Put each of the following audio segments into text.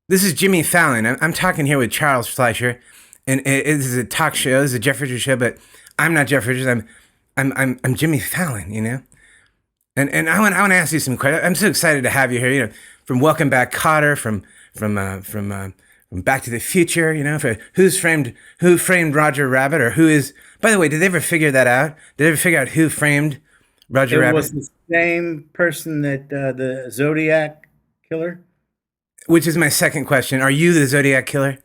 This is Jimmy Fallon. I'm talking here with Charles Fleischer, and this is a talk show. This is a Jeff Bridges show, but I'm not Jeff Bridges. I'm Jimmy Fallon. And I want to ask you some questions. I'm so excited to have you here. From Welcome Back, Kotter, from Back to the Future. For Who Framed Roger Rabbit, or who is. By the way, did they ever figure that out? Did they ever figure out who framed Roger It Rabbit? was the same person that the Zodiac killer. Which is my second question. Are you the Zodiac killer?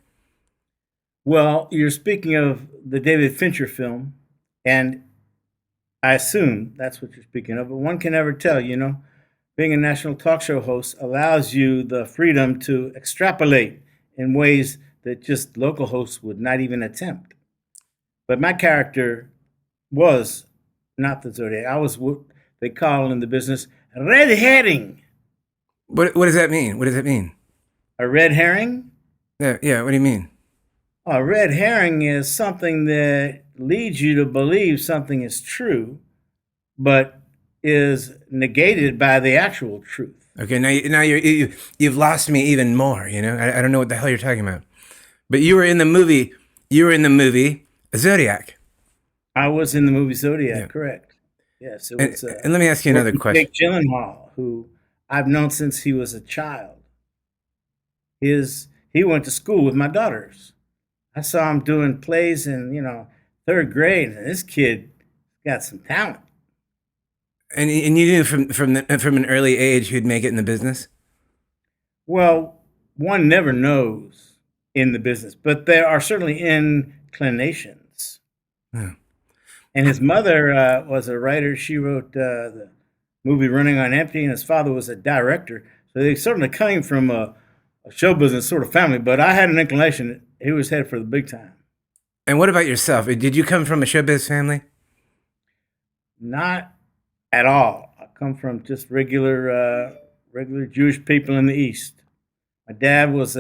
Well, you're speaking of the David Fincher film, and I assume that's what you're speaking of, but one can never tell, Being a national talk show host allows you the freedom to extrapolate in ways that just local hosts would not even attempt. But my character was not the Zodiac. I was what they call in the business red herring. What does that mean? What does that mean? A red herring? Yeah. What do you mean? A red herring is something that leads you to believe something is true, but is negated by the actual truth. Okay, you've lost me even more. I don't know what the hell you're talking about. But you were in the movie. You were in the movie Zodiac. I was in the movie Zodiac, Yeah. correct? Yes, it And, was. and let me ask you another question. Jake Gyllenhaal, who I've known since he was a child. He went to school with my daughters. I saw him doing plays in third grade, and this kid got some talent. And you knew from an early age who'd make it in the business. Well, one never knows in the business, but there are certainly inclinations. Yeah. And his mother was a writer. She wrote the movie Running on Empty, and his father was a director. So they certainly came from a show business sort of family, but I had an inclination that he was headed for the big time. And what about yourself? Did you come from a showbiz family? Not at all. I come from just regular Jewish people in the East. My dad was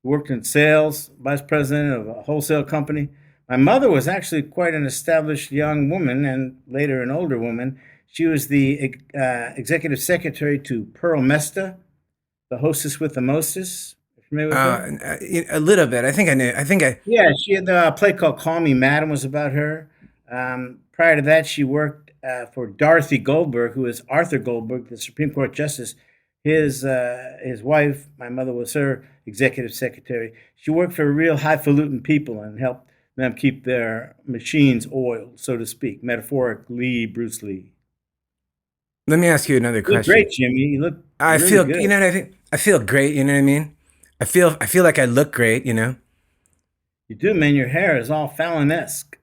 worked in sales, vice president of a wholesale company. My mother was actually quite an established young woman and later an older woman. She was the executive secretary to Pearl Mesta, the hostess with the mostess. Familiar with her? A little bit. I think I knew. Yeah, she had a play called Call Me Madam was about her. Prior to that, she worked for Dorothy Goldberg, who is Arthur Goldberg, the Supreme Court Justice. His wife, my mother, was her executive secretary. She worked for real highfalutin people and helped them keep their machines oiled, so to speak, metaphorically, Bruce Lee. Let me ask you another You look question. great, Jimmy. You look I really feel, good. what I think. I feel great. You know what I mean? I feel like I look great. You do, man. Your hair is all Fallon-esque.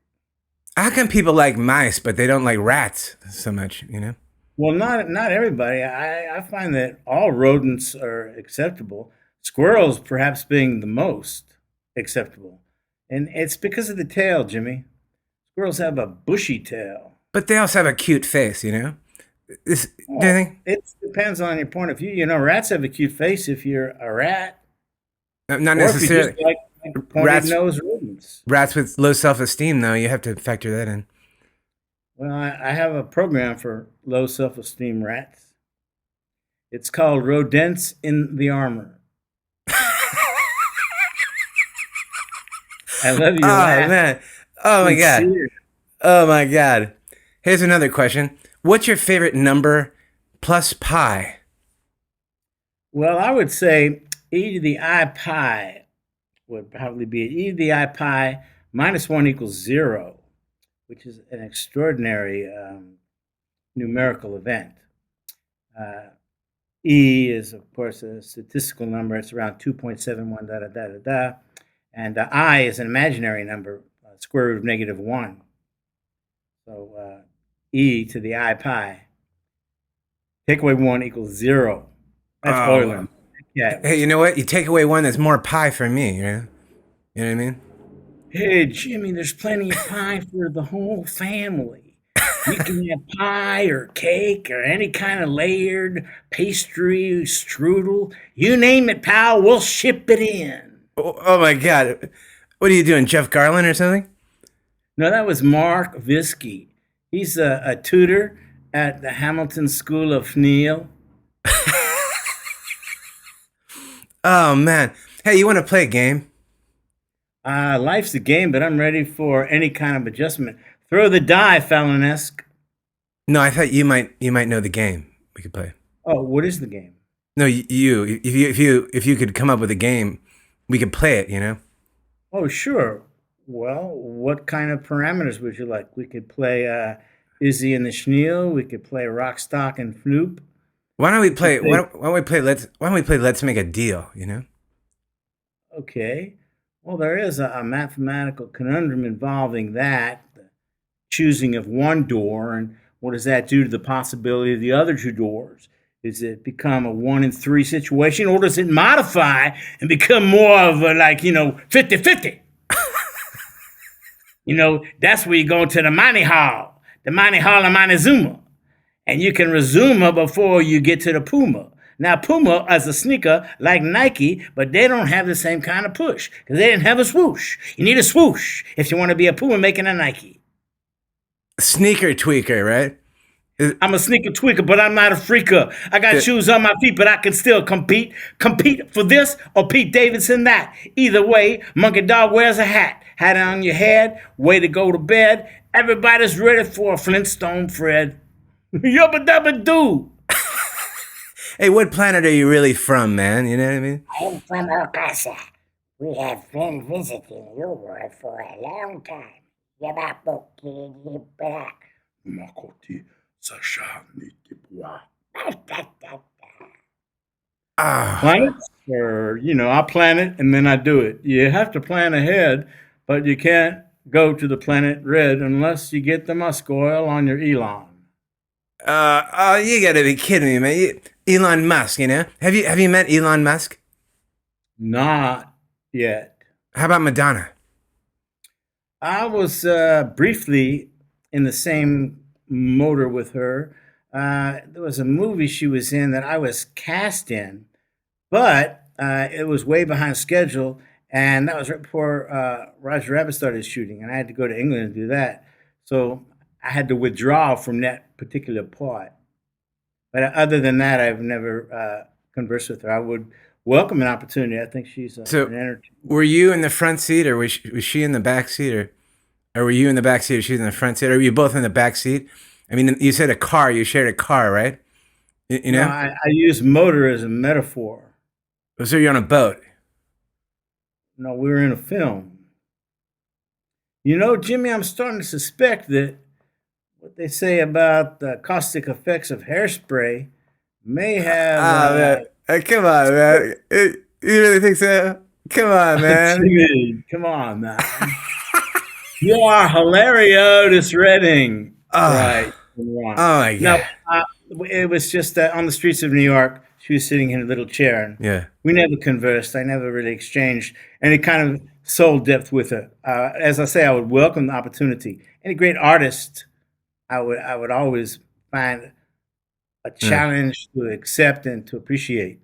How come people like mice, but they don't like rats so much? Well, not everybody. I find that all rodents are acceptable. Squirrels, perhaps, being the most acceptable, and it's because of the tail, Jimmy. Squirrels have a bushy tail. But they also have a cute face. This, do you Well, think? it depends on your point of view. Rats have a cute face if you're a rat, Not or if you necessarily. just like pointed Rats, nose rodents. rats with low self-esteem, though. You have to factor that in. Well, I have a program for low self-esteem rats. It's called Rodents in the Armor. I love your Oh laugh. man. Oh my god. Sincere. Oh my god. Here's another question. What's your favorite number plus pi? Well, I would say e to the I pi would probably be it. E to the I pi minus 1 equals 0, which is an extraordinary numerical event. Uh, E is, of course, a statistical number. It's around 2.71, da da da da da. And I is an imaginary number, square root of negative 1. So E to the I pi. Take away 1 equals 0. That's Oh, Euler. wow. Yeah. Hey, you know what? You take away one, that's more pie for me. You know what I mean? Hey, Jimmy, there's plenty of pie for the whole family. You can have pie or cake or any kind of layered pastry, strudel. You name it, pal, we'll ship it in. Oh my god. What are you doing, Jeff Garland or something? No, that was Mark Visky. He's a tutor at the Hamilton School of Neil. Oh man. Hey, you want to play a game? Life's a game, but I'm ready for any kind of adjustment. Throw the die, Fallon-esque. No, I thought you might know the game we could play. Oh, what is the game? No, you if you could come up with a game, we could play it. You know. Oh, sure. Well, what kind of parameters would you like? We could play Izzy and the Schneel. We could play Rock, Stock, and Fnoop. Why don't we We play? could Why don't we play? Let's make a deal. You know. Okay. Well, there is a mathematical conundrum involving that, the choosing of one door, and what does that do to the possibility of the other two doors? Does it become a 1 in 3 situation, or does it modify and become more of a, like, 50-50? That's where you go to the Money Hall of Montezuma, and you can resume her before you get to the Puma. Now, Puma is a sneaker like Nike, but they don't have the same kind of push because they didn't have a swoosh. You need a swoosh if you want to be a Puma making a Nike. Sneaker tweaker, right? I'm a sneaker tweaker, but I'm not a freaker. I got Uh, shoes on my feet, but I can still compete. Compete for this or Pete Davidson that. Either way, Monkey Dog wears a hat. Hat on your head, way to go to bed. Everybody's ready for a Flintstone Fred. Yubba dubba doo. Hey, what planet are you really from, man? You know what I mean? I'm from Augusta. We have been visiting your world for a long time. Yabapokiribra. Makoti Sashani Dipwa. Ah, Planets? Or, I plan it and then I do it. You have to plan ahead, but you can't go to the planet Red unless you get the musk oil on your Elon. oh, you gotta be kidding me, man. Elon Musk, you know? Have you met Elon Musk? Not yet. How about Madonna? I was briefly in the same motor with her. There was a movie she was in that I was cast in, but it was way behind schedule, and that was right before Roger Rabbit started shooting, and I had to go to England to do that. So I had to withdraw from that particular part. But other than that, I've never conversed with her. I would welcome an opportunity. I think she's an So, entertainer. were you in the front seat, or was she in the back seat, or were you in the back seat, or she was in the front seat, or were you both in the back seat? I mean, you said a car. You shared a car, right? You No, know? I use motor as a metaphor. So you're on a boat. No, we were in a film. Jimmy, I'm starting to suspect that what they say about the caustic effects of hairspray may have. Ah, man. Come on, man. You really think so? Come on, man. Jimmy, come on, man. You are hilarious, Redding. Oh, Right. oh Right. my No, God. it was just on the streets of New York. She was sitting in a little chair, and Yeah. we never conversed. I never really exchanged any kind of soul depth with her. As I say, I would welcome the opportunity. Any great artist, I would always find a Yeah. challenge to accept and to appreciate.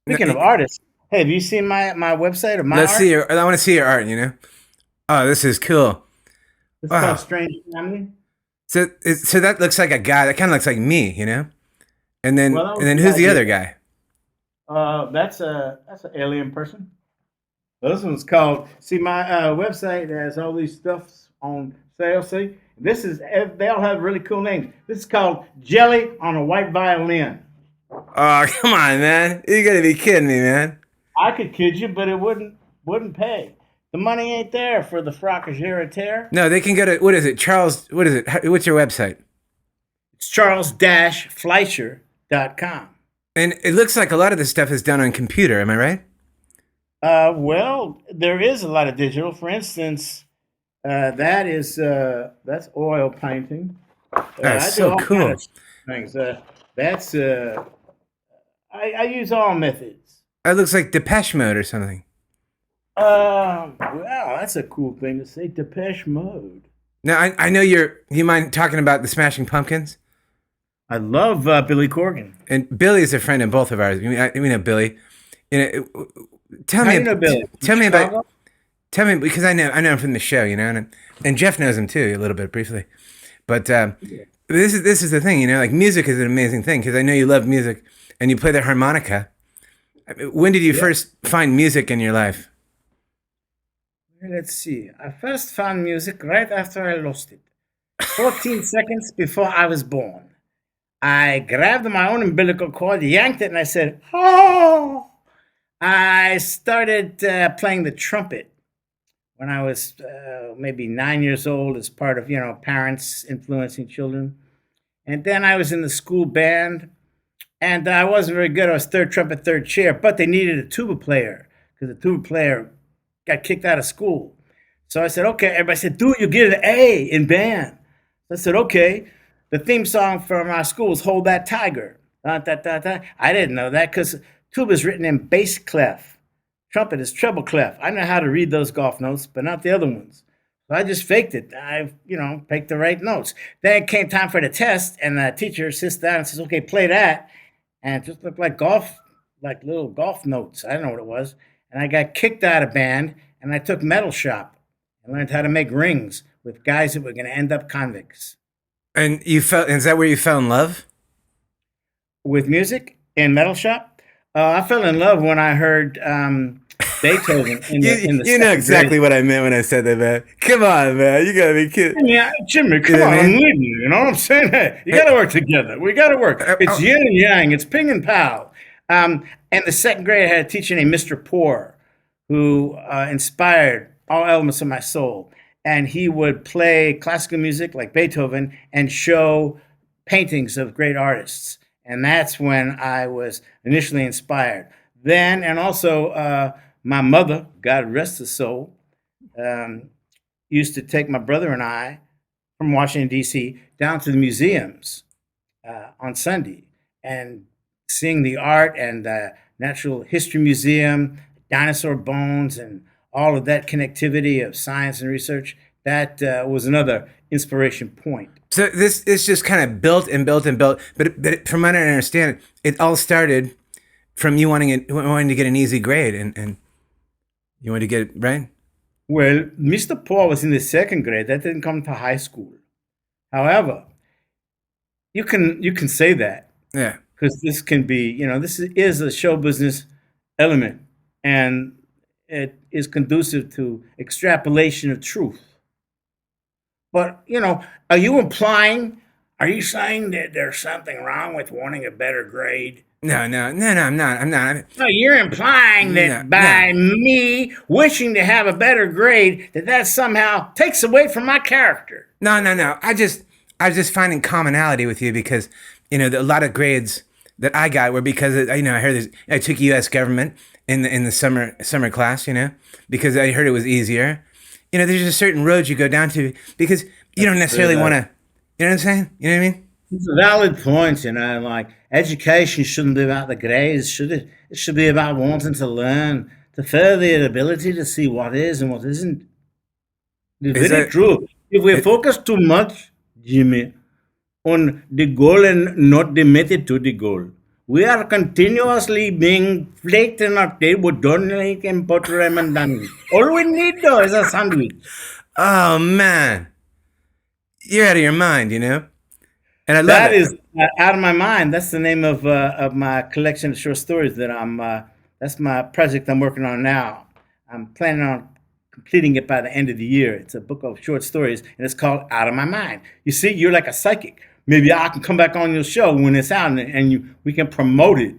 No, Speaking of artists, hey, have you seen my website or my let's art? see your. I want to see your art. You know. Oh, this is cool. It's Wow. called Strange Family. So that looks like a guy. That kind of looks like me. You know. And then Well, that and was then the who's the idea. other guy? That's an alien person. This one's called. See, my website has all these stuffs on sale. See, they all have really cool names. This is called Jelly on a White Violin. Oh, come on, man. You gotta be kidding me, man. I could kid you, but it wouldn't pay. The money ain't there for the fracas No, they can go to what is it, Charles? What is it? What's your website? It's Charles-Fleischer.com. And it looks like a lot of this stuff is done on computer. Am I right? Well, there is a lot of digital. For instance, that's oil painting. That's I do so all kind cool. of things. That's I use all methods. It looks like Depeche Mode or something. Wow, that's a cool thing to say. Depeche Mode. Now I know you mind talking about the Smashing Pumpkins, I love Billy Corgan. and Billy is a friend of both of ours. We know Billy. You know, tell How me, do you know Billy? tell me Chicago? about, tell me because I know him from the show. You know, and Jeff knows him too a little bit briefly. But this is the thing. You know, like music is an amazing thing because I know you love music and you play the harmonica. When did you Yeah. first find music in your life? Let's see. I first found music right after I lost it. 14 seconds before I was born. I grabbed my own umbilical cord, yanked it, and I said, "Oh!" I started playing the trumpet when I was maybe 9 years old, as part of parents influencing children. And then I was in the school band, and I wasn't very good. I was third trumpet, third chair, but they needed a tuba player because the tuba player got kicked out of school. So I said, "Okay." Everybody said, "Dude, you get an A in band." I said, "Okay." The theme song from our school is "Hold That Tiger." Da, da, da, da. I didn't know that because tuba is written in bass clef. Trumpet is treble clef. I know how to read those golf notes, but not the other ones. So I just faked it. I, picked the right notes. Then it came time for the test, and the teacher sits down and says, "Okay, play that." And it just looked like golf, like little golf notes. I don't know what it was. And I got kicked out of band, and I took metal shop and learned how to make rings with guys that were going to end up convicts. And is that where you fell in love? With music in metal shop, I fell in love when I heard Beethoven in the You know second exactly grade. what I meant when I said that, man. Come on, man. You gotta be kidding. Yeah, Jimmy, You come know what on, I I'm mean? leading you. You know what I'm saying? Hey, you got to work together. We got to work. It's yin and yang. It's ping and pow. And the second grade, I had a teacher named Mr. Poor, who inspired all elements of my soul. And he would play classical music like Beethoven and show paintings of great artists. And that's when I was initially inspired. Then, and also, my mother, God rest her soul, um, used to take my brother and I from Washington, D.C., down to the museums on Sunday and seeing the art and the Natural History Museum, dinosaur bones, and all of that connectivity of science and research. That was another inspiration point. So this is just kind of built and built and built. But from what I understand, it all started from you wanting to get an easy grade, and you wanted to get it right. Well, Mr. Paul was in the second grade. That didn't come to high school. However, you can say that Yeah. because this can be, this is a show business element, and it is conducive to extrapolation of truth. But, are you implying, are you saying that there's something wrong with wanting a better grade? No, no, no, no. I'm not. I'm not. No, you're implying No, that by no. me wishing to have a better grade, that somehow takes away from my character. No, no, no. I was just finding commonality with you because a lot of grades that I got were because I heard this. I took U.S. government in the summer class, because I heard it was easier. There's a certain road you go down to because you don't necessarily want to. You know what I'm saying? You know what I mean? It's a valid point, like education shouldn't be about the grades, should it? It should be about wanting to learn, to further your ability to see what is and what isn't. It's Is very that true. If we it, focus too much, Jimmy, on the goal and not the method to the goal, we are continuously being flaked in our table, donut and butter and sandwich. All we need though is a sandwich. oh man, you're out of your mind, and I love That it. is out of my mind. That's the name of my collection of short stories that I'm. That's my project I'm working on now. I'm planning on completing it by the end of the year. It's a book of short stories, and it's called Out of My Mind. You see, you're like a psychic. Maybe I can come back on your show when it's out, and we can promote it.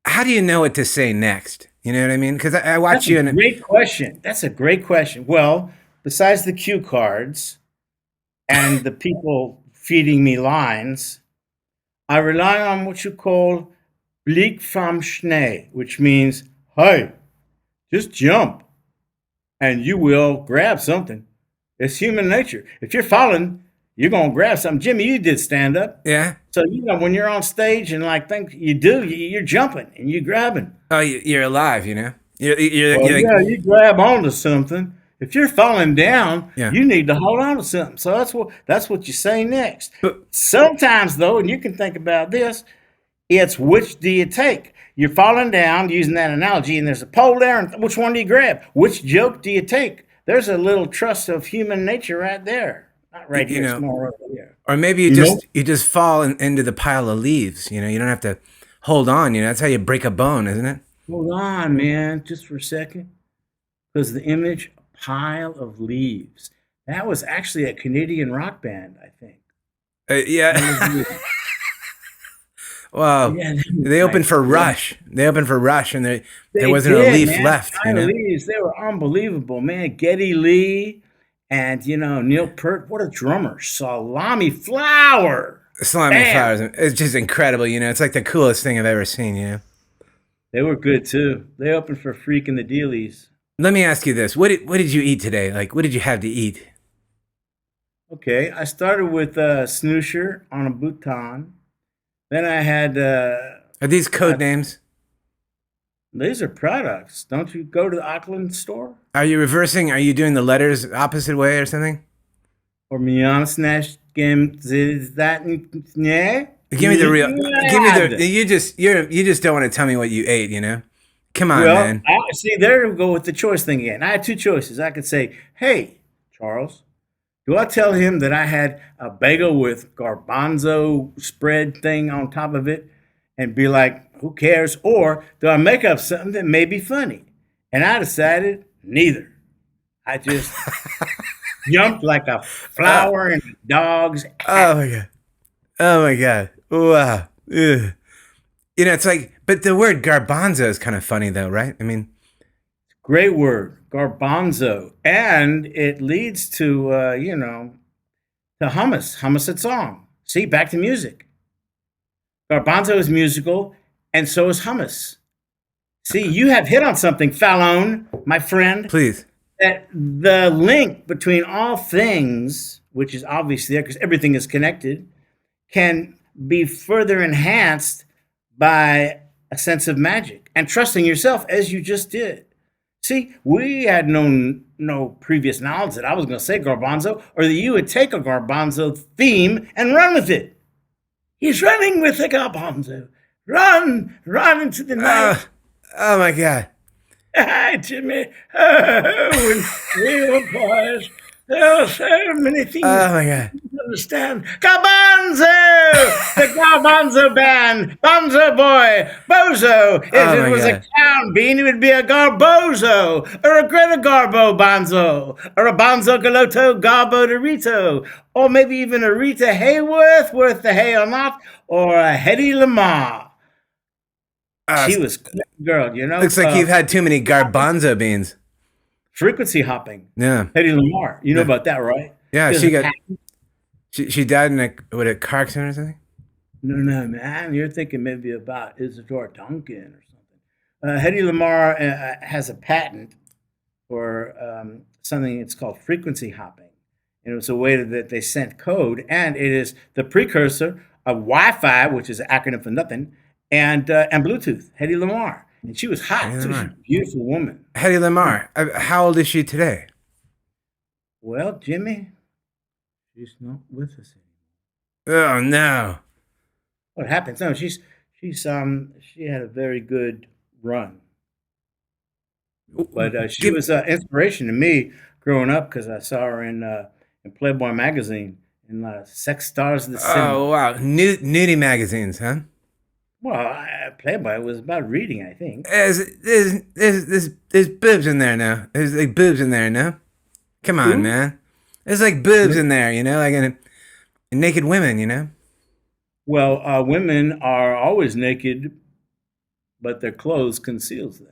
How do you know what to say next? You know what I mean? Because I watch That's a you and great question. That's a great question. Well, besides the cue cards and the people feeding me lines, I rely on what you call Blick vom Schnee, which means, hey, just jump and you will grab something. It's human nature. If you're falling, you're going to grab something. Jimmy, you did stand up. yeah. So, when you're on stage and think you do, you're jumping and you're grabbing. Oh, you're alive. Well, You're like yeah, you grab onto something. If you're falling down, yeah. you need to hold on to something. So that's what you say next. But Sometimes though, and you can think about this, it's which do you take? You're falling down using that analogy, and there's a pole there, and which one do you grab? Which joke do you take? There's a little trust of human nature right there. Not right you here, it's know, more over here. or maybe You know? you just fall into the pile of leaves. You don't have to hold on. You know, that's how you break a bone, isn't it? Hold on, man, just for a second. Because the image, a pile of leaves. That was actually a Canadian rock band, I think. That was Yeah. weird. Wow. Yeah, that was They opened like, for yeah. Rush. They opened for Rush, and there They wasn't a did, leaf man. left. You Pile of know. leaves. They were unbelievable, man. Geddy Lee and Neil Peart. What a drummer. Salami Flower. Salami Bam. flowers. It's just incredible. You know, it's like the coolest thing I've ever seen. You know. They were good too. They opened for Freak and the Dealies. Let me ask you this: what did you eat today? Like, what did you have to eat? Okay, I started with Snoosher on a Bhutan. Then I had Are these code names? these are products. Don't you go to the Auckland store? Are you reversing? Are you doing the letters opposite way or something? Or Mian Snash Game that yeah? Give me the real. Give me Mad. the. You just don't want to tell me what you ate. You know. Come on, Well, man. I see. There we go with the choice thing again. I had two choices. I could say, "Hey, Charles, do I tell him that I had a bagel with garbanzo spread thing on top of it, and be like, who cares? Or do I make up something that may be funny?" And I decided neither. I just jumped like a flower in a dog's hat. Oh my god. Oh my god. Wow. Ugh. You know, it's like, but the word garbanzo is kind of funny though, right? I mean, Great word, garbanzo. And it leads to, to hummus, hummus at song. See, back to music. Garbanzo is musical, and so is hummus. See, you have hit on something, Fallon, my friend, please. that the link between all things, which is obviously there because everything is connected, can be further enhanced by a sense of magic and trusting yourself as you just did. See, we had no previous knowledge that I was going to say garbanzo or that you would take a garbanzo theme and run with it. He's running with the garbanzo. Run into the night. Oh my god. Hi, Jimmy. Oh, when we were boys, there were so many things Oh my god. to understand. Garbanzo! The Garbanzo band! Bonzo boy! Bozo! If Oh my it was a God. clown bean, it would be a Garbozo! Or a Greta Garbo Bonzo! Or a Bonzo Galotto Garbo Dorito! Or maybe even a Rita Hayworth, worth the hay or not, or a Hedy Lamar. She was quite a girl, Looks like you've had too many garbanzo beans. frequency hopping. Yeah. Hedy Lamar. You know Yeah. about that, right? Yeah, There's she a got patent. she died in a car accident or something? No, man. You're thinking maybe about Isadora Duncan or something. Hedy Lamar has a patent for something it's called frequency hopping. And it was a way that they sent code, and it is the precursor of Wi-Fi, which is an acronym for nothing, and Bluetooth. Hedy Lamar, and she was hot. Hedy She was Lamar. a beautiful woman. Hedy Lamar. How old is she today? Well, Jimmy, she's not with us anymore. Oh no. What happens? No, she had a very good run, but she Give- was inspiration to me growing up because I saw her in Playboy magazine in Sex Stars of the Cinema. Oh wow. Nudie magazines, huh? Well, Playboy was about reading, I think. There's boobs in there now. There's like boobs in there, no? Come on, Who? man. There's like boobs in there, you know, like in naked women, you know? Well, women are always naked, but their clothes conceals them.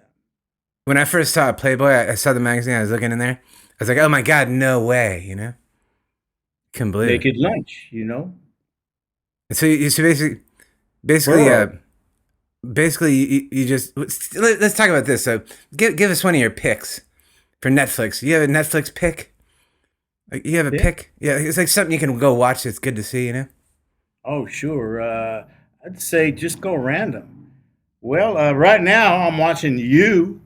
When I first saw Playboy, I saw the magazine, I was looking in there. I was like, oh my God, no way, you know? Couldn't believe it. Naked lunch, you know. So basically, Burrow. you just let's talk about this. So give us one of your picks for Netflix. You have a Netflix pick? Like, you have a Pick? pick? Yeah, it's like something you can go watch that's good to see, you know? Oh, sure. I'd say just go random. Well, right now I'm watching You,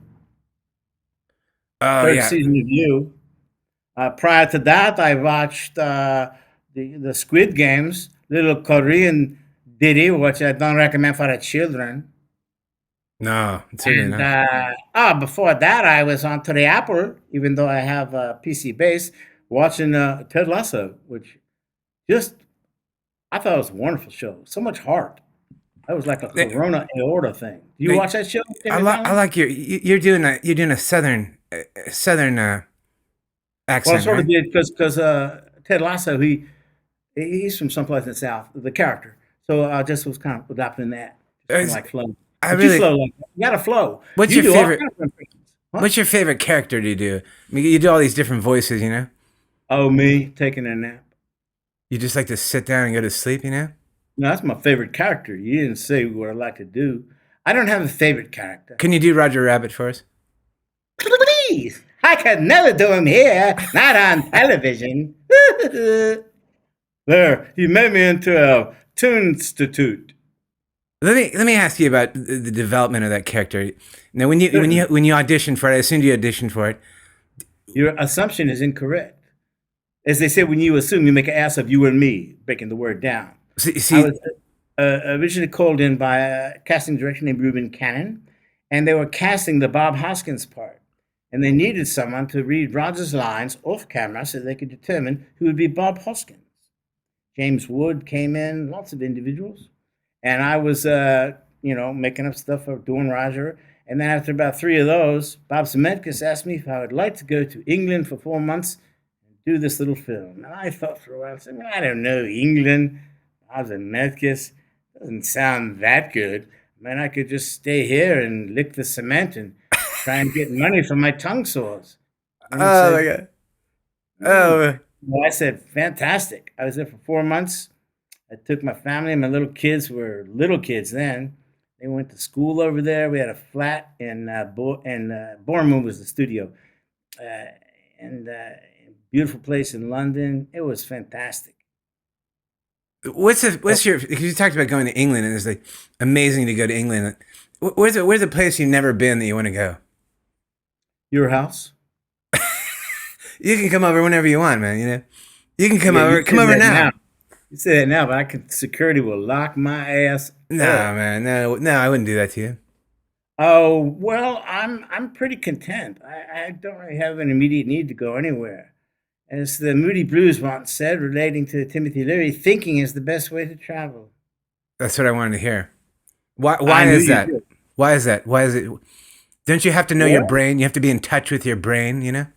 Oh third yeah. season of You. Prior to that, I watched the Squid Games, little Korean ditty, which I don't recommend for the children. No, certainly And not. before that, I was on to the Apple, even though I have a PC base, watching Ted Lasso, which just I thought it was a wonderful show. So much heart. That was like a Eh, corona aorta thing. Do you eh, watch that show, Jimmy I Fallon? like you're doing a southern Well, I accent, sort of right? did because Ted Lasso, he's from someplace in the South, the character. So I just was kind of adopting that, just kind of Is- like flow. I But you really. flow like that. You got to flow. What's You your do all favorite? kinds of impressions. Huh? What's your favorite character to do? I mean, you do all these different voices, you know. Oh, me taking a nap. You just like to sit down and go to sleep, you know. No, that's my favorite character. You didn't say what I like to do. I don't have a favorite character. Can you do Roger Rabbit for us? Please, I could never do him here, not on television. There, you made me into a tune institute. Let me ask you about the development of that character. Now, Certainly. when you auditioned for it, I assumed you auditioned for it. Your assumption is incorrect. As they say, when you assume, you make an ass of you and me, breaking the word down. I See, was originally called in by a casting director named Reuben Cannon, and they were casting the Bob Hoskins part. And they needed someone to read Roger's lines off camera so they could determine who would be Bob Hoskins. James Wood came in, lots of individuals. And I was, making up stuff for doing Roger. And then after about 3 of those, Bob Zemeckis asked me if I would like to go to England for 4 months and do this little film. And I thought for a while, I said, I don't know, England, Bob Zemeckis, doesn't sound that good. I could just stay here and lick the cement and try and get money for my tongue sores. And he oh my said, god, oh, well, I said, fantastic. I was there for 4 months. I took my family and my little kids, who were little kids then. They went to school over there. We had a flat in Bournemouth was the studio, and beautiful place in London. It was fantastic. what's your? Because you talked about going to England, and it's like amazing to go to England. Where's a place you've never been that you want to go? Your house? You can come over whenever you want, man. You know, you can come Yeah, over. you Come say over that now. now. You say that now, but security will lock my ass No, up. man, no, I wouldn't do that to you. Oh well, I'm pretty content. I don't really have an immediate need to go anywhere. As the Moody Blues once said, relating to Timothy Leary, thinking is the best way to travel. That's what I wanted to hear. Why? I Why knew is you that? did. Why is that? Why is it? Don't you have to know your Well, brain? You have to be in touch with your brain. You know.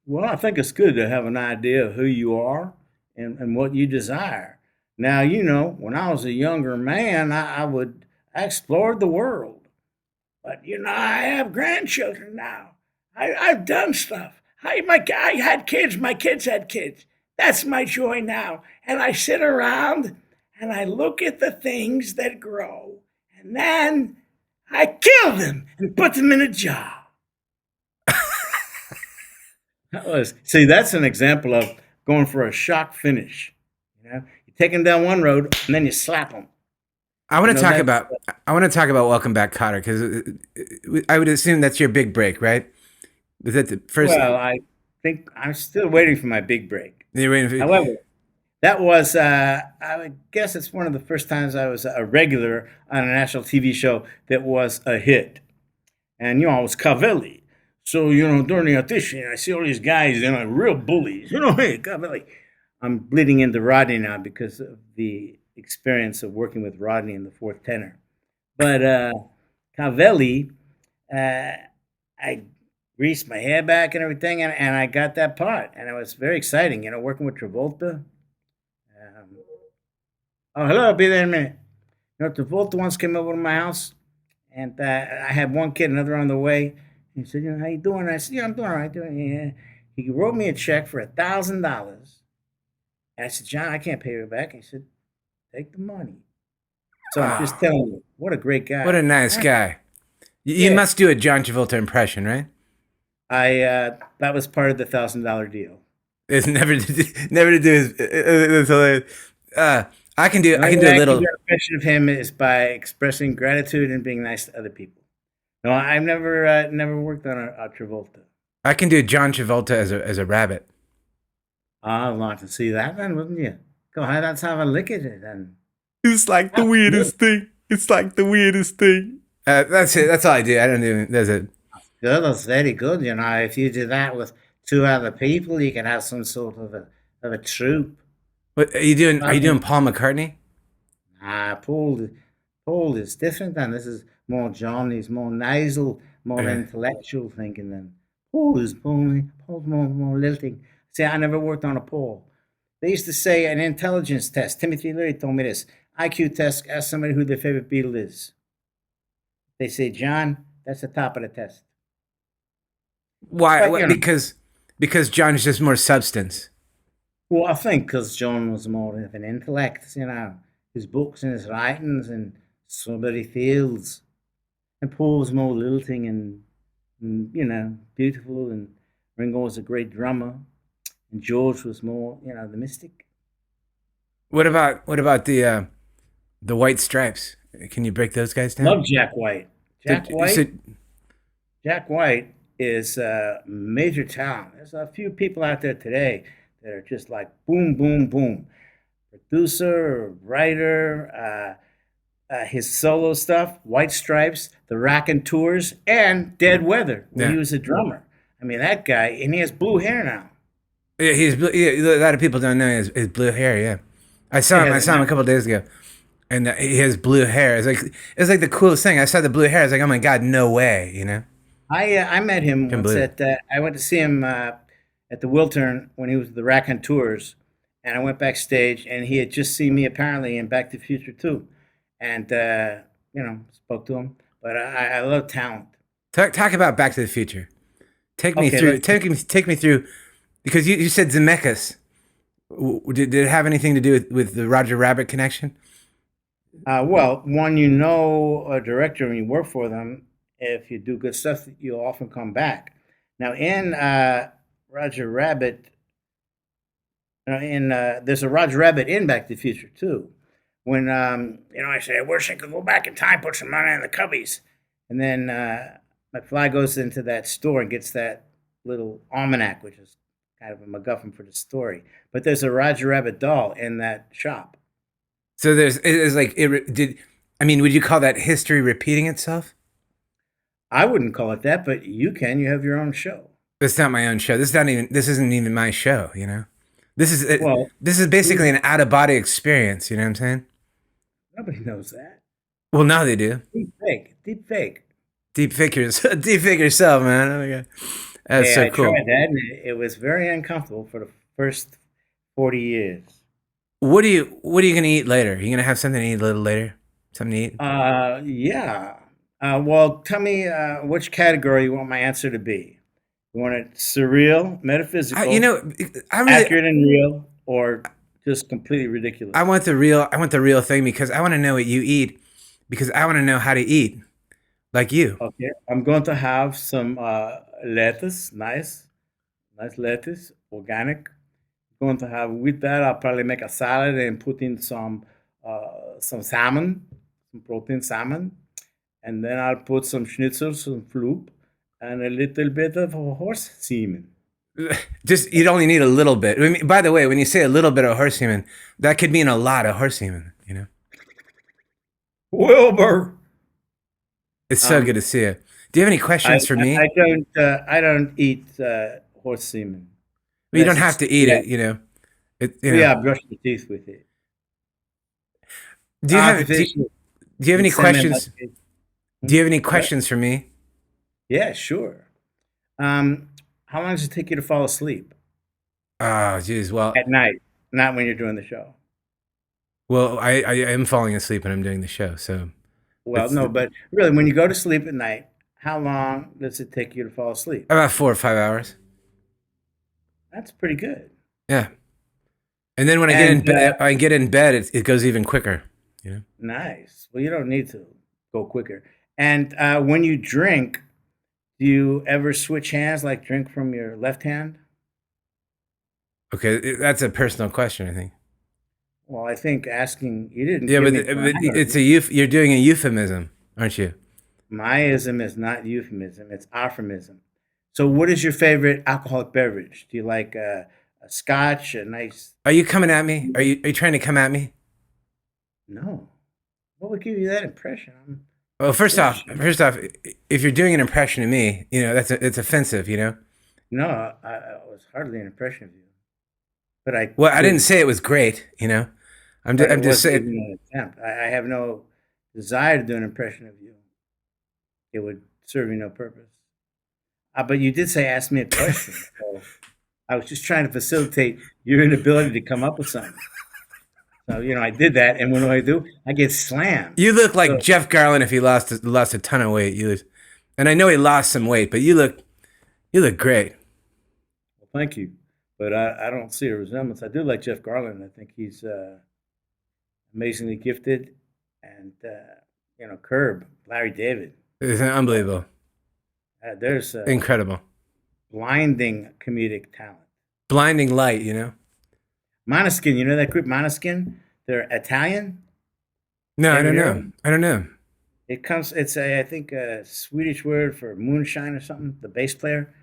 well, I think it's good to have an idea of who you are and what you desire. Now, when I was a younger man, I explored the world. But I have grandchildren now. I've done stuff. I had kids. My kids had kids. That's my joy now. And I sit around and I look at the things that grow, and then I kill them and put them in a jar. That's an example of going for a shock finish. You take them down one road and then you slap them. I want to talk That's about. I want to talk about Welcome Back, Cotter, because I would assume that's your big break, right? Was that the first? well. I think I'm still waiting for my big break. You're waiting for, However, that was, I would guess it's one of the first times I was a regular on a national TV show that was a hit. And, I was Cavelli. So, during the audition, I see all these guys, real bullies. Hey, Cavelli. I'm bleeding into Rodney now because of the experience of working with Rodney in the fourth tenor. But Cavelli, I greased my hair back and everything, and I got that part. And it was very exciting, working with Travolta. Oh, hello, I'll be there in a minute. Travolta once came over to my house, and I had one kid, another on the way. He said, how you doing? I said, yeah, I'm doing all right. Yeah. He wrote me a check for $1,000. And I said, John, I can't pay you back. He said, take the money. So I'm just telling you, what a great guy. what a nice guy. You Yeah. must do a John Travolta impression, right? That was part of the $1,000 deal. It's never to do his. It's hilarious. I can do The a only way I can little. do an impression of him is by expressing gratitude and being nice to other people. No, I've never worked on a Travolta. I can do John Travolta as a rabbit. I'd like to see that then, wouldn't you? Go ahead, let's have a look at it then. It's like the weirdest thing. It's like the weirdest thing. That's it. That's all I do. I don't do. There's a. Good, that's very good. If you do that with 2 other people, you can have some sort of a troupe. What are you doing? Are you doing Paul McCartney? Paul Paul is different, and this is more Johnny's more nasal, more Yeah. intellectual thinking than Paul is Paul's more lilting. See, I never worked on a Paul. They used to say an intelligence test. Timothy Leary told me this. IQ test, ask somebody who their favorite Beatle is. They say, John, that's the top of the test. Why? But, What? Because John's just more substance. well, I think because John was more of an intellect, his books and his writings and so many fields. And Paul was more lilting and beautiful. And Ringo was a great drummer. And George was more, the mystic. What about the White Stripes? Can you break those guys down? Love Jack White. Did- you said- Jack White is a major talent. There's a few people out there today that are just like boom, boom, boom. Producer, writer, his solo stuff, White Stripes, the Raconteurs, and Dead Weather when he Yeah. was a drummer. I mean, that guy, and he has blue hair now. Yeah, a lot of people don't know his blue hair. Yeah, I saw him. Yeah, I saw him a couple of days ago, and he has blue hair. It's like the coolest thing. I saw the blue hair. I was like, oh my god, no way, you know. I met him Can't once believe it. I went to see him at the Wiltern when he was with the Raconteurs, and I went backstage, and he had just seen me apparently in Back to the Future too, and spoke to him. But I love talent. Talk about Back to the Future. Take me Okay, through. let's- Take me through, because you said Zemeckis. Did it have anything to do with the Roger Rabbit connection? Well, one, you know a director and you work for them. If you do good stuff, you'll often come back. Now, in Roger Rabbit, there's a Roger Rabbit in Back to the Future too. When I say, I wish I could go back in time, put some money in the cubbies, and then McFly goes into that store and gets that little almanac, which is kind of a MacGuffin for the story. But there's a Roger Rabbit doll in that shop. So it's like would you call that history repeating itself? I wouldn't call it that, but you can. You have your own show. It's not my own show. This isn't even my show, you know. Well, This is basically an out of body experience. You know what I'm saying? nobody knows that. Well, now they do. Deep fake, deep fake. Deep figures, deep figure yourself, man. Oh my god, that's Yeah, so I cool. tried that, and it was very uncomfortable for the first 40 years. What are you gonna eat later? You gonna have something to eat a little later? Something to eat? Yeah. Well, tell me which category you want my answer to be. You want it surreal, metaphysical, I really, accurate and real, or just completely ridiculous? I want the real thing, because I want to know what you eat, because I want to know how to eat like you. Okay, I'm going to have some lettuce, nice lettuce, organic. Going to have with that. I'll probably make a salad and put in some salmon, some protein salmon, and then I'll put some schnitzel, some floop, and a little bit of horse semen. Just you'd only need a little bit. I mean, by the way, when you say a little bit of horse semen, that could mean a lot of horse semen. You know, Wilbur, it's so good to see you. Do you have any questions for me? I don't eat horse semen. Well, you don't Unless have to it's- eat yeah, it. You know, you know. Yeah, brush your teeth with it. Do you have Artificial do you have any semen, questions? like- Do you have any questions for me? Yeah, sure. How long does it take you to fall asleep Oh, geez. Well, at night? Not when you're doing the show. I am falling asleep and I'm doing the show. So Well, It's no, the- but really, when you go to sleep at night, how long does it take you to fall asleep? about 4 or 5 hours. That's pretty good. Yeah. And then when I get in And, bed, it goes even quicker. You know. Nice. Well, you don't need to go quicker. And when you drink, do you ever switch hands, like drink from your left hand? Okay, that's a personal question, I think. Well, I think asking you didn't. Yeah, give but, me but parameters. it's you're doing a euphemism, aren't you? Myism is not euphemism; it's aphorism. So, what is your favorite alcoholic beverage? Do you like a scotch, a nice? Are you coming at me? Are you trying to come at me? No. What would give you that impression? Well, first off, if you're doing an impression of me, you know it's offensive. You know. No, I was hardly an impression of you. But Well, I didn't say it was great. You know. I'm but it just wasn't saying. even an attempt. I have no desire to do an impression of you, it would serve you no purpose. But you did say ask me a question. So I was just trying to facilitate your inability to come up with something. So, I did that. And what do? I get slammed. You look like So- Jeff Garland if he lost a ton of weight. And I know he lost some weight, but you look great. Well, thank you. But I don't see a resemblance. I do like Jeff Garland. I think he's amazingly gifted. And, Curb, Larry David. It's unbelievable. There's Incredible. blinding comedic talent. Blinding light, you know? Måneskin, you know that group Måneskin? They're Italian. No, I don't Ever know. I don't know. It's I think a Swedish word for moonshine or something. The bass player,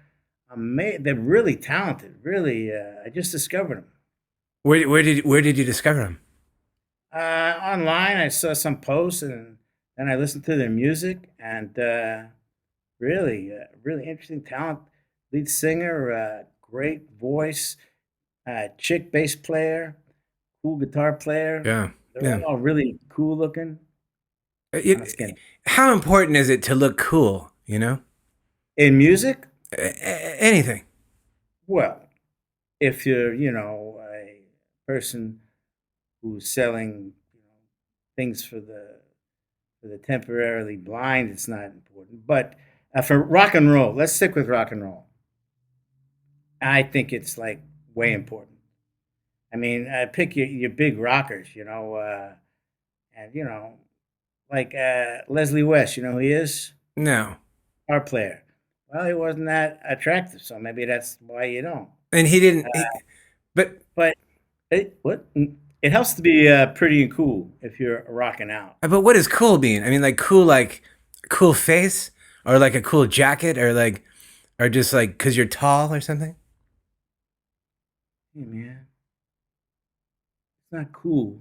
they're really talented. Really, I just discovered them Where did you discover him? online. I saw some posts and then I listened to their music and really, really interesting talent. Lead singer, great voice, chick bass player, cool guitar player. Yeah. They're Yeah. all really cool looking. Måneskin. How important is it to look cool, you know? In music, Anything. well, if you're, a person who's selling, things for the temporarily blind, it's not important. But for rock and roll, let's stick with rock and roll. I think it's like way important. I mean, pick your big rockers, and like Leslie West. You know who he is? No. Guitar player. Well, he wasn't that attractive, so maybe that's why you don't. And he didn't. But But it helps to be pretty and cool if you're rocking out. what does cool mean? I mean, like cool face, or like a cool jacket, or just like because you're tall or something. Hey man, it's not cool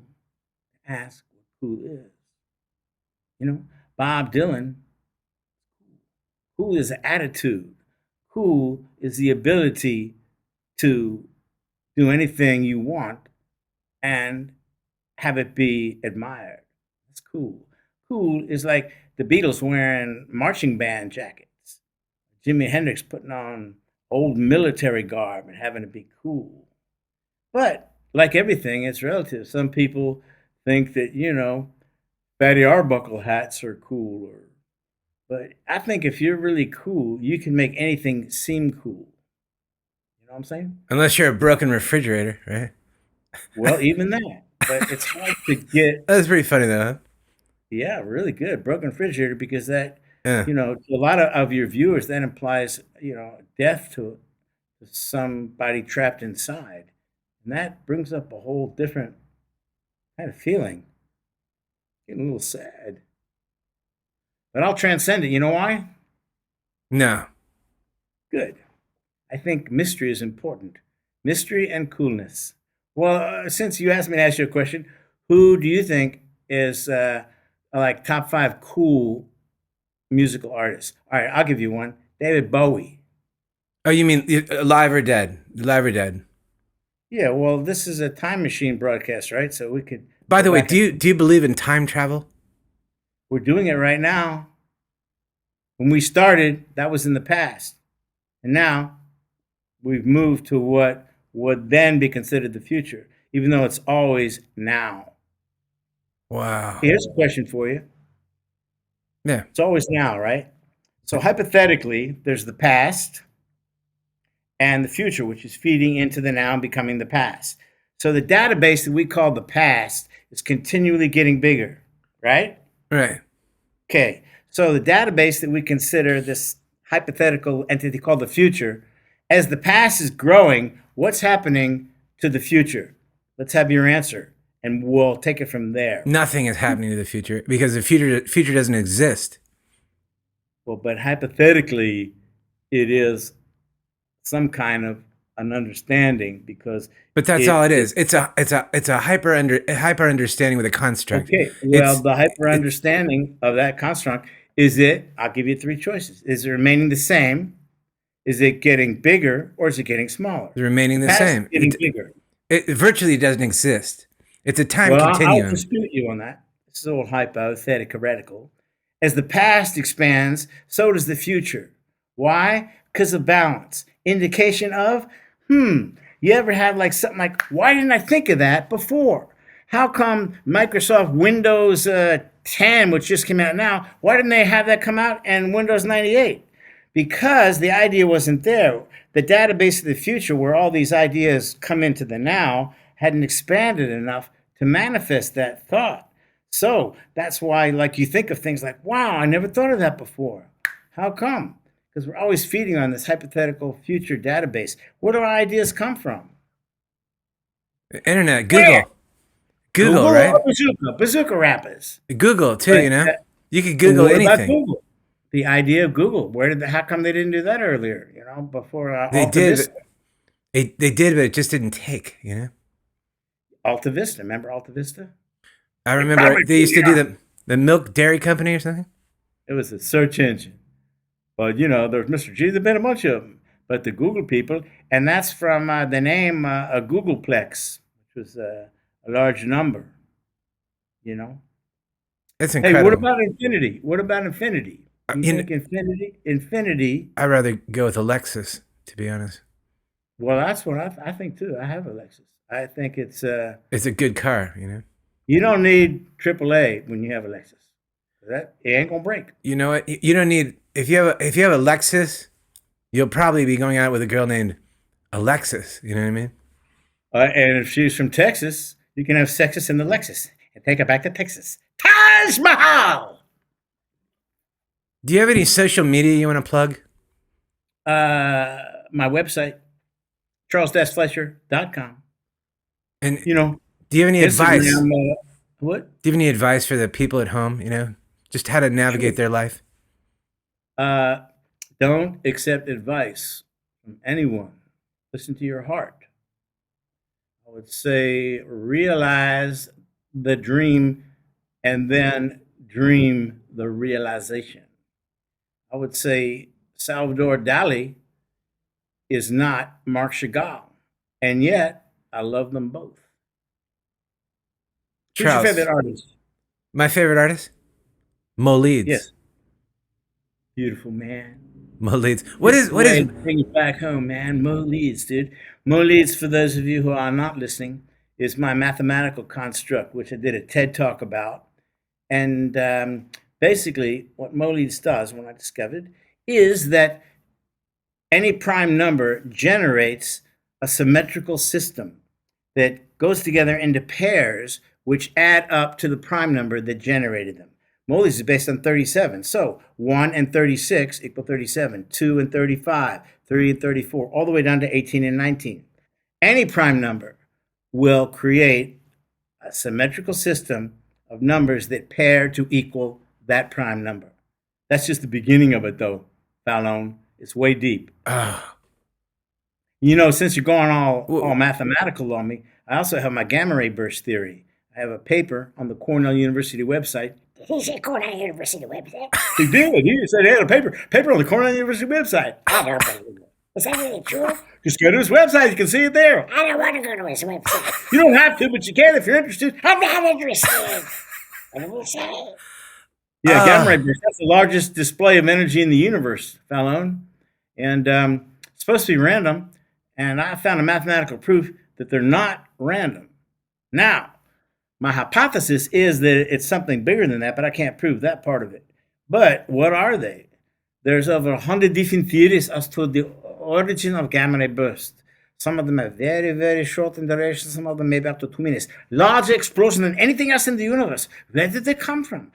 to ask what cool is. Bob Dylan, cool is attitude. Cool is the ability to do anything you want and have it be admired. That's cool. Cool is like the Beatles wearing marching band jackets, Jimi Hendrix putting on old military garb and having it be cool. But like everything, it's relative. Some people think that, Fatty Arbuckle hats are cool. But I think if you're really cool, you can make anything seem cool. You know what I'm saying? Unless you're a broken refrigerator, right? Well, even that. But it's hard to get, That's pretty funny though. Huh? yeah, really good. Broken refrigerator, because that, Yeah. to a lot of your viewers, that implies, death to somebody trapped inside. And that brings up a whole different kind of feeling. Getting a little sad. But I'll transcend it. You know why? No. Good. I think mystery is important. Mystery and coolness. Well, since you asked me to ask you a question, who do you think is like top 5 cool musical artists? All right, I'll give you one. David Bowie. Oh, you mean live or dead? Live or dead? Yeah, well, this is a time machine broadcast, right? So we could. By the go way, back do you believe in time travel? We're doing it right now. When we started, that was in the past. And now we've moved to what would then be considered the future, even though it's always now. Wow. Here's a question for you. Yeah. It's always now, right? So hypothetically, there's the past and the future, which is feeding into the now and becoming the past. So the database that we call the past is continually getting bigger, right? Right. Okay. So the database that we consider this hypothetical entity called the future, as the past is growing, what's happening to the future? Let's have your answer, and we'll take it from there. Nothing is happening to the future because the future doesn't exist. Well, but hypothetically, it is some kind of an understanding, because But that's all it is. It's a hyper understanding with a construct. okay. Well, It's- the hyper understanding of that construct is it. I'll give you 3 choices. Is it remaining the same? Is it getting bigger, or is it getting smaller? It's remaining the Past is same. getting bigger. It virtually doesn't exist. It's a time Well, I'll continuum. dispute you on that. this is all hypothetical. As the past expands, so does the future. Why? Because of balance. Indication of, you ever had like something like, why didn't I think of that before? How come Microsoft Windows 10, which just came out now, why didn't they have that come out in Windows 98? Because the idea wasn't there. The database of the future, where all these ideas come into the now, hadn't expanded enough to manifest that thought. So that's why, like, you think of things like, wow, I never thought of that before. How come? Because we're always feeding on this hypothetical future database. Where do our ideas come from? Internet, Google, right? Bazooka rappers. Google too, But, you could Google what about anything. Google? The idea of Google. How come they didn't do that earlier? Before They Alta did. Vista. They did, but it just didn't take. Alta Vista. Remember Alta Vista? I remember they used to do the milk dairy company or something. It was a search engine. But, there's Mr. G. There's been a bunch of them. But the Google people, and that's from the name a Googleplex, which was a large number, It's Hey, incredible. what about infinity? What about infinity? You in- think infinity, I'd rather go with a Lexus, to be honest. well, that's what I think too. I have a Lexus. I think it's, It's a good car, you don't need AAA when you have a Lexus. It ain't going to break. You know what? You don't need if you have a Lexus, you'll probably be going out with a girl named Alexis. You know what I mean? And if she's from Texas, you can have Sexus in the Lexus and take her back to Texas. Taj Mahal! Do you have any social media you want to plug? My website, charles-fleischer.com. And You know, do you have any advice? Instagram, what? Do you have any advice for the people at home? Just how to navigate their life. Don't accept advice from anyone. Listen to your heart. I would say realize the dream and then dream the realization. I would say Salvador Dali is not Marc Chagall, and yet I love them both. Who's your Charles, favorite artist? my favorite artist, Mo Leeds. Yes. Beautiful man. Mo Leeds. What is? Bring it back home, man? Mo Leeds, dude. Mo Leeds, for those of you who are not listening, is my mathematical construct, which I did a TED talk about. And basically, what Mo Leeds does, when I discovered, is that any prime number generates a symmetrical system that goes together into pairs which add up to the prime number that generated them. Mo Leeds is based on 37. So 1 and 36 equal 37, 2 and 35, 3 and 34, all the way down to 18 and 19. Any prime number will create a symmetrical system of numbers that pair to equal that prime number. That's just the beginning of it, though, Fallon. It's way deep. Since you're going all mathematical on me, I also have my gamma ray burst theory. I have a paper on the Cornell University website. Did he say Cornell University website? He did. He said he had a paper on the Cornell University website. I don't believe it. Is that really true? Just go to his website. You can see it there. I don't want to go to his website. You don't have to, but you can if you're interested. I'm not interested. What did he say? Yeah, gamma ray burst. That's the largest display of energy in the universe, Fallon. And it's supposed to be random. And I found a mathematical proof that they're not random. Now, my hypothesis is that it's something bigger than that, but I can't prove that part of it. But what are they? There's over 100 different theories as to the origin of gamma ray burst. Some of them are very, very short in duration. Some of them maybe up to 2 minutes. Larger explosion than anything else in the universe. Where did they come from?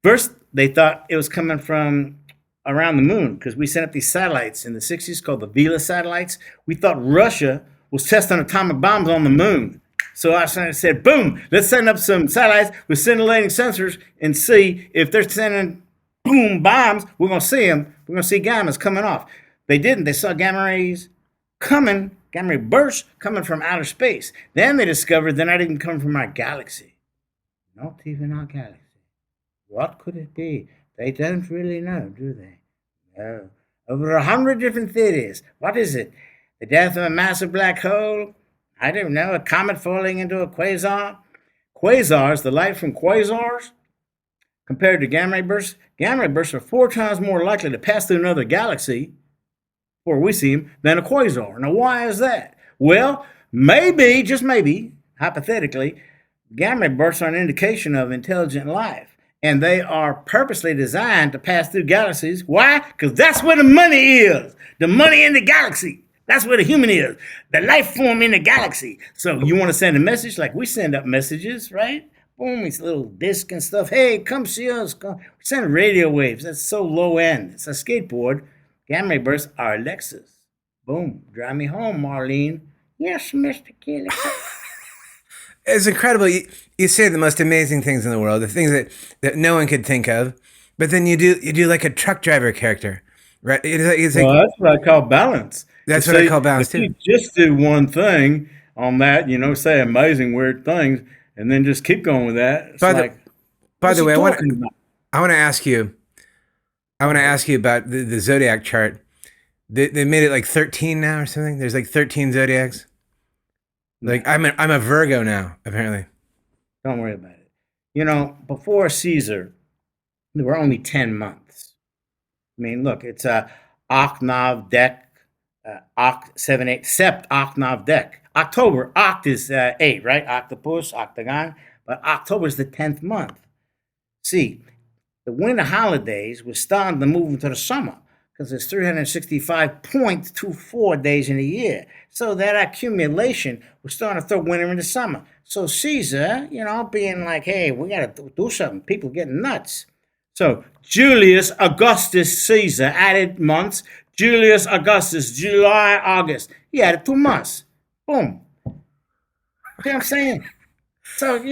First, they thought it was coming from around the moon because we sent up these satellites in the 60s called the Vela satellites. We thought Russia was testing atomic bombs on the moon. So I said, boom, let's send up some satellites with scintillating sensors and see if they're sending boom bombs. We're going to see them. We're going to see gammas coming off. They didn't. They saw gamma rays gamma ray bursts coming from outer space. Then they discovered they're not even coming from our galaxy. Not even our galaxy. What could it be? They don't really know, do they? No. Over 100 different theories. What is it? The death of a massive black hole? I don't know. A comet falling into a quasar? Quasars, the light from quasars, compared to gamma ray bursts are 4 times more likely to pass through another galaxy before we see them than a quasar. Now, why is that? Well, maybe, just maybe, hypothetically, gamma ray bursts are an indication of intelligent life, and they are purposely designed to pass through galaxies. Why? Because that's where the money is. The money in the galaxy. That's where the human is. The life form in the galaxy. So you want to send a message like we send up messages, right? Boom, it's little disc and stuff. Hey, come see us. Come. We send radio waves. That's so low end. It's a skateboard. Gamma ray bursts are Lexus. Boom. Drive me home, Marlene. Yes, Mr. Kelly. It's incredible. You say the most amazing things in the world, the things that no one could think of, but then you do like a truck driver character, right? It's like, Well, that's what I call balance. That's what I call balance too. If you just do one thing on that, say amazing weird things, and then just keep going with that. It's by the way, I want to ask you about the Zodiac chart. They made it like 13 now or something. There's like 13 zodiacs. Like I'm a Virgo now, apparently. Don't worry about it. Before Caesar, there were only 10 months. I mean, look, it's a Octave Dec, Oct 7 8 Sept Octave Dec. October, Oct is 8, right? Octopus, octagon, but October is the 10th month. See, the winter holidays were starting to move into the summer because there's 365.24 days in a year. So that accumulation was starting to throw winter into summer. So Caesar, being like, hey, we got to do something. People getting nuts. So Julius Augustus Caesar added months. Julius Augustus, July, August. He added 2 months. Boom. See what I'm saying? So,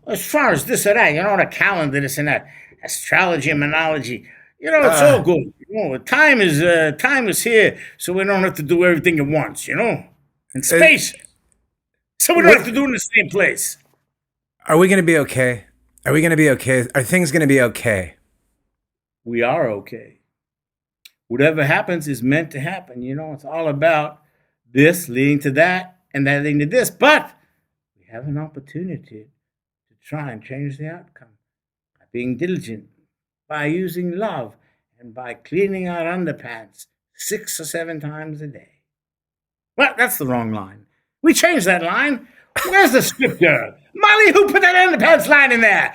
as far as this or that, the calendar, this and that, astrology, monology, it's all good. Time is here, so we don't have to do everything at once, in space. So we don't have to do it in the same place. Are we going to be okay? Are we going to be okay? Are things going to be okay? We are okay. Whatever happens is meant to happen. It's all about this leading to that and that leading to this. But we have an opportunity to try and change the outcome by being diligent, by using love, and by cleaning our underpants 6 or 7 times a day. Well, that's the wrong line. We changed that line. Where's the scripter? Molly, who put that underpants line in there?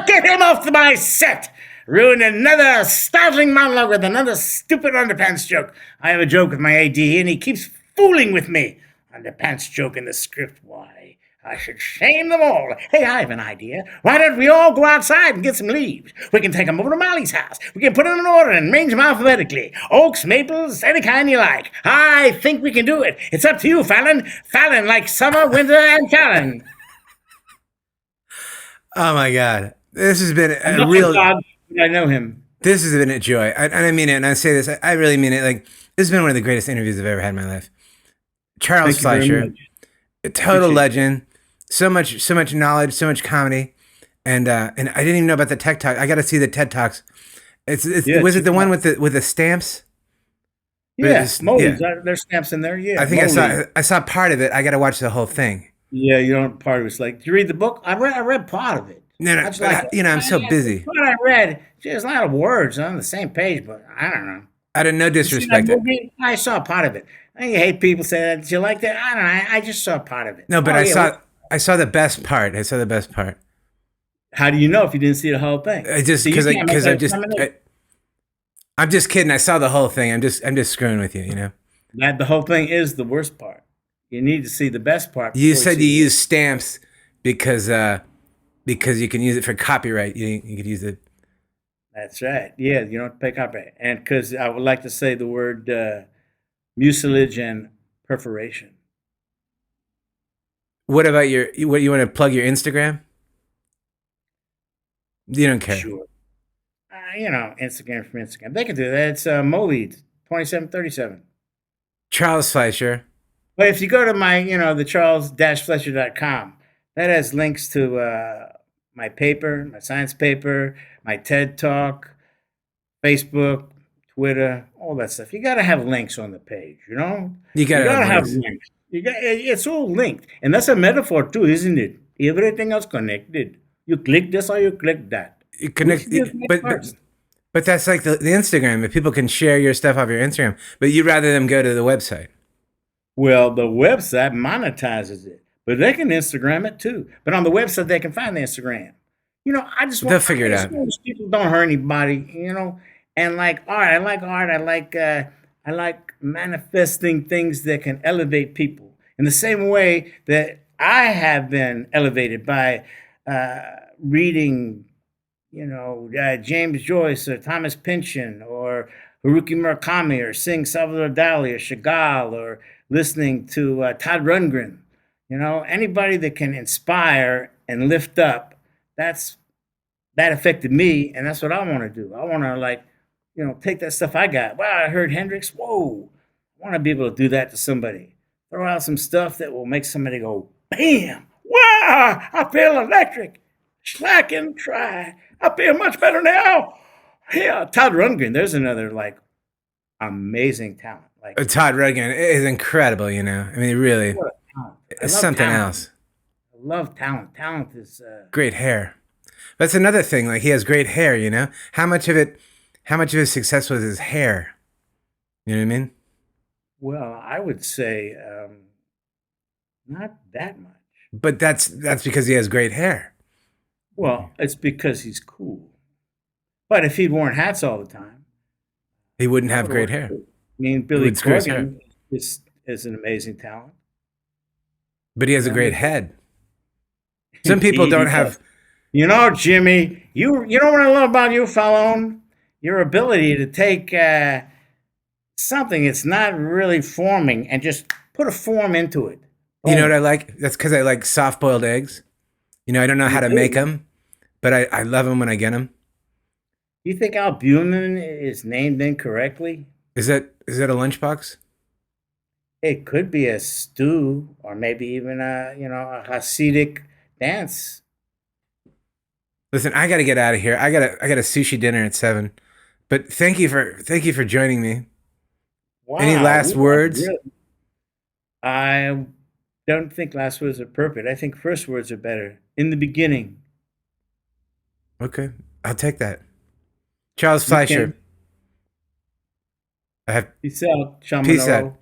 Get him off my set. Ruined another startling monologue with another stupid underpants joke. I have a joke with my AD, and he keeps fooling with me. Underpants joke in the script. Why? I should shame them all. Hey, I have an idea. Why don't we all go outside and get some leaves? We can take them over to Molly's house. We can put them in order and arrange them alphabetically. Oaks, maples, any kind you like. I think we can do it. It's up to you, Fallon. Fallon like summer, winter, and Fallon. Oh, my God. This has been a real... God, I know him. This has been a joy. I mean it, and I say this, I really mean it. Like, this has been one of the greatest interviews I've ever had in my life. Charles Fleischer, a total legend. So much knowledge, so much comedy, and I didn't even know about the TED Talk. I got to see the TED Talks. Was it the one with the stamps? Yes, there's stamps in there. Yeah, I think I saw part of it. I got to watch the whole thing. Yeah, part of it's like. Did you read the book? I read part of it. No, I'm so busy. What I read, there's a lot of words on the same page, but I don't know. I didn't know disrespect it. I saw part of it. I hate people say that. Did you like that? I don't know. I just saw part of it. No, but I saw the best part. I saw the best part. How do you know if you didn't see the whole thing? I'm just kidding. I saw the whole thing. I'm just screwing with you. That the whole thing is the worst part. You need to see the best part. You said you use stamps because you can use it for copyright. You could use it. That's right. Yeah, you don't pay copyright. And because I would like to say the word mucilage and perforation. What about you want to plug your Instagram? You don't care. Sure. Instagram from Instagram. They can do that. It's Molead 2737. Charles Fleischer. But if you go to my, the charles-fleischer.com, that has links to my paper, my science paper, my TED Talk, Facebook, Twitter, all that stuff. You got to have links on the page, You got to have links. It's all linked. And that's a metaphor too, isn't it? Everything else connected. You click this or you click that. You connect, Which do you think but, first? but that's like the Instagram. If people can share your stuff off your Instagram, but you'd rather them go to the website. Well, the website monetizes it, but they can Instagram it too. But on the website, they can find the Instagram. I just want. They'll figure it I just out. want those people don't hurt anybody. And like art, I like art. I like manifesting things that can elevate people in the same way that I have been elevated by reading, James Joyce or Thomas Pynchon or Haruki Murakami or seeing Salvador Dali or Chagall or listening to Todd Rundgren. Anybody that can inspire and lift up, that affected me, and that's what I want to do. I want to take that stuff I got. Wow, I heard Hendrix. Whoa, I want to be able to do that to somebody. Throw out some stuff that will make somebody go, bam! Wow, I feel electric. Slack and try. I feel much better now. Yeah, Todd Rundgren. There's another amazing talent. Todd Rundgren is incredible. I mean, really, What a talent. I it's love something talent. else. I love talent. Talent is Great hair. That's another thing. Like he has great hair. How much of his success was his hair? You know what I mean? well, I would say not that much. But that's because he has great hair. Well, it's because he's cool. But if he'd worn hats all the time, He wouldn't have that would great work hair. too. I mean, Billy would screw his hair. Corgan is an amazing talent. But he has a Yeah. great head. Some people He don't does. have. Jimmy, you know what I love about you, Fallon? Your ability to take something that's not really forming and just put a form into it. You know what Boom. I like? That's because I like soft-boiled eggs. I don't know how to do? make them, but I love them when I get them. You think albumin is named incorrectly? Is that a lunchbox? It could be a stew or maybe even a Hasidic dance. Listen, I got to get out of here. I got a sushi dinner at 7. But thank you for joining me. Wow. Any last you are words? really- I don't think last words are perfect. I think first words are better. In the beginning. Okay, I'll take that. Charles You Fleischer. can. I have Peace out, peace out. Shamanolo.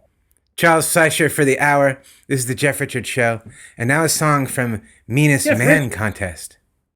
Charles Fleischer for the hour. This is the Jeff Richards Show, and now a song from Meanest Jeff Man Richards. Contest.